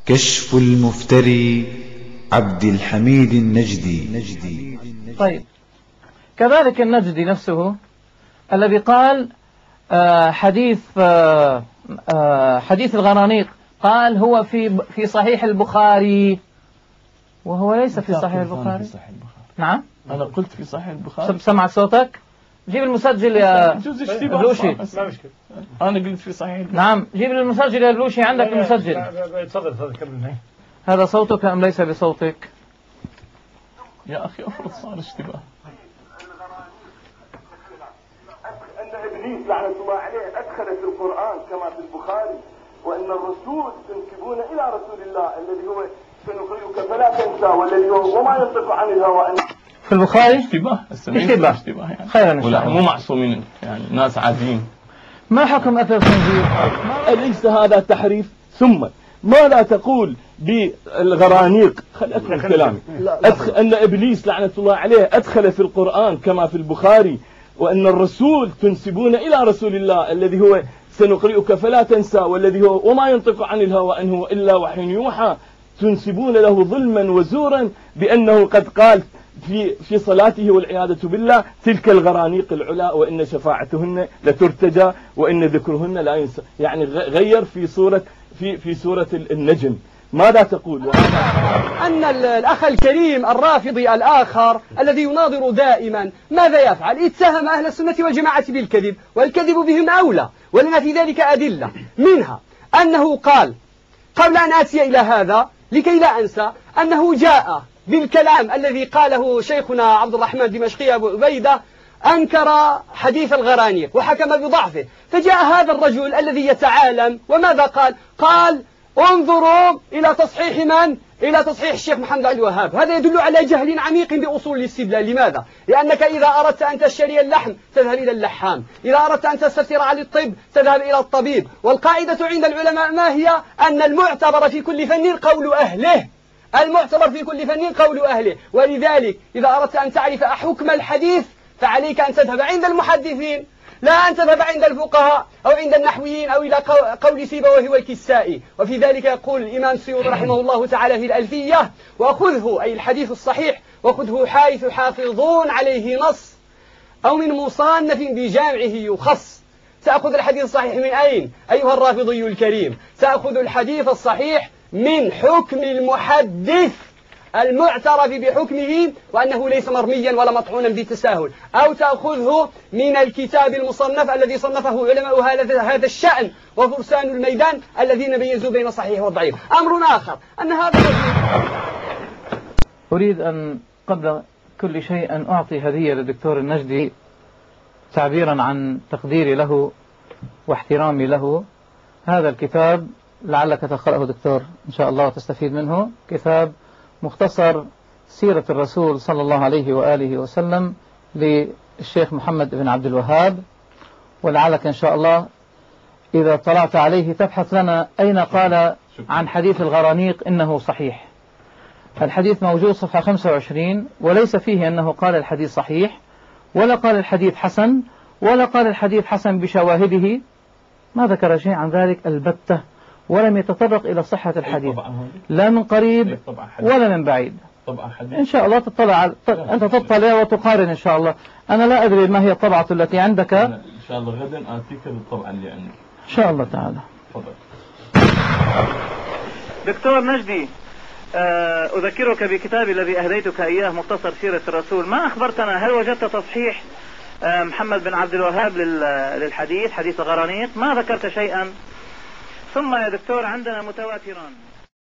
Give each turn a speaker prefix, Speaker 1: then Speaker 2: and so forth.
Speaker 1: كشف المفتري عبد الحميد النجدي.
Speaker 2: طيب، كذلك النجدي نفسه الذي قال حديث الغرانيق، قال هو في صحيح البخاري، وهو ليس في صحيح البخاري. نعم،
Speaker 3: أنا قلت في صحيح البخاري.
Speaker 2: سمعت صوتك؟ جيب المسجل يا بلوشي.
Speaker 3: أنا قلت في صحيح البخاري.
Speaker 2: نعم، جيب المسجل يا بلوشي، عندك المسجل.
Speaker 4: تفضل كمل.
Speaker 2: هذا صوتك أم ليس بصوتك؟
Speaker 3: يا أخي أفرض صار اشتباه.
Speaker 5: أن إبليس لعنة الله عليه أدخل في القرآن كما في البخاري، وأن الرسول تنسبون إلى رسول الله الذي هو سنقرئك فلا تنسى والذي هو وما ينطق عن الهوى.
Speaker 2: في البخاري
Speaker 3: اشتباه يعني.
Speaker 2: خيرا إن شاء الله.
Speaker 3: مو معصومين يعني، ناس عاديين.
Speaker 2: ما حكم أثر الخنزير؟
Speaker 6: أليس هذا تحريف؟ ثم ماذا تقول بالغرانيق؟ خل أكمل كلامي. أن إبليس لعنة الله عليه أدخل في القرآن كما في البخاري، وأن الرسول تنسبون إلى رسول الله الذي هو سنقرئك فلا تنسى والذي هو وما ينطق عن الهوى إن هو إلا وحي يوحى، تنسبون له ظلما وزورا بأنه قد قال في صلاته والعياذة بالله تلك الغرانيق العلا وإن شفاعتهن لترتجى وإن ذكرهن لا ينسى. يعني غير في سورة النجم. ماذا تقول؟
Speaker 7: أن الأخ الكريم الرافضي الآخر الذي يناظر دائما ماذا يفعل؟ اتهم أهل السنة والجماعة بالكذب، والكذب بهم أولى، ولنا في ذلك أدلة، منها أنه قال قبل أن آتي إلى هذا لكي لا أنسى أنه جاء بالكلام الذي قاله شيخنا عبد الرحمن الدمشقي أبو عبيدة، أنكر حديث الغرانيق وحكم بضعفه، فجاء هذا الرجل الذي يتعالم وماذا قال؟ قال انظروا إلى تصحيح من؟ إلى تصحيح الشيخ محمد عبد الوهاب. هذا يدل على جهل عميق بأصول الاستدلال. لماذا؟ لأنك إذا أردت أن تشتري اللحم تذهب إلى اللحام، إذا أردت أن تستفسر عن الطب تذهب إلى الطبيب، والقاعدة عند العلماء ما هي؟ أن المعتبر في كل فن قول أهله، المعتبر في كل فن قول أهله. ولذلك إذا أردت أن تعرف حكم الحديث فعليك أن تذهب عند المحدثين، لا أن تذهب عند الفقهاء أو عند النحويين أو إلى قول سيبويه والكسائي. وفي ذلك يقول الإمام السيوطي رحمه الله تعالى في الألفية: وخذه أي الحديث الصحيح وخذه حيث حافظون عليه نص أو من مصنف بجامعه يخص. تأخذ الحديث الصحيح من أين أيها الرافضي الكريم؟ تأخذ الحديث الصحيح من حكم المحدث المعترف بحكمه وأنه ليس مرميا ولا مطعونا بتساهل، أو تأخذه من الكتاب المصنف الذي صنفه علماء هذا الشأن وفرسان الميدان الذين ميزوا بين الصحيح والضعيف. أمر آخر أن هذا
Speaker 2: أريد أن قبل كل شيء أن أعطي هدية للدكتور النجدي تعبيرا عن تقديري له واحترامي له. هذا الكتاب لعلك تقرأه دكتور إن شاء الله وتستفيد منه، كتاب مختصر سيرة الرسول صلى الله عليه وآله وسلم للشيخ محمد بن عبد الوهاب، ولعلك إن شاء الله إذا طلعت عليه تبحث لنا أين قال عن حديث الغرانيق إنه صحيح. الحديث موجود صفحة 25، وليس فيه أنه قال الحديث صحيح ولا قال الحديث حسن ولا قال الحديث حسن بشواهده، ما ذكر شيء عن ذلك البتة، ولم يتطرق إلى صحة الحديث لا من قريب ولا من بعيد. إن شاء الله أنت تطلع وتقارن إن شاء الله. أنا لا أدري ما هي الطبعة التي عندك،
Speaker 3: إن شاء الله غدا آتيك بالطبعة اللي عندي
Speaker 2: إن شاء الله تعالى.
Speaker 3: تفضل.
Speaker 2: دكتور نجدي، أذكرك بكتابي الذي أهديتك إياه مختصر سيرة الرسول. ما أخبرتنا هل وجدت تصحيح محمد بن عبد الوهاب للحديث حديث الغرانيق؟ ما ذكرت شيئا. ثم يا دكتور عندنا متواتران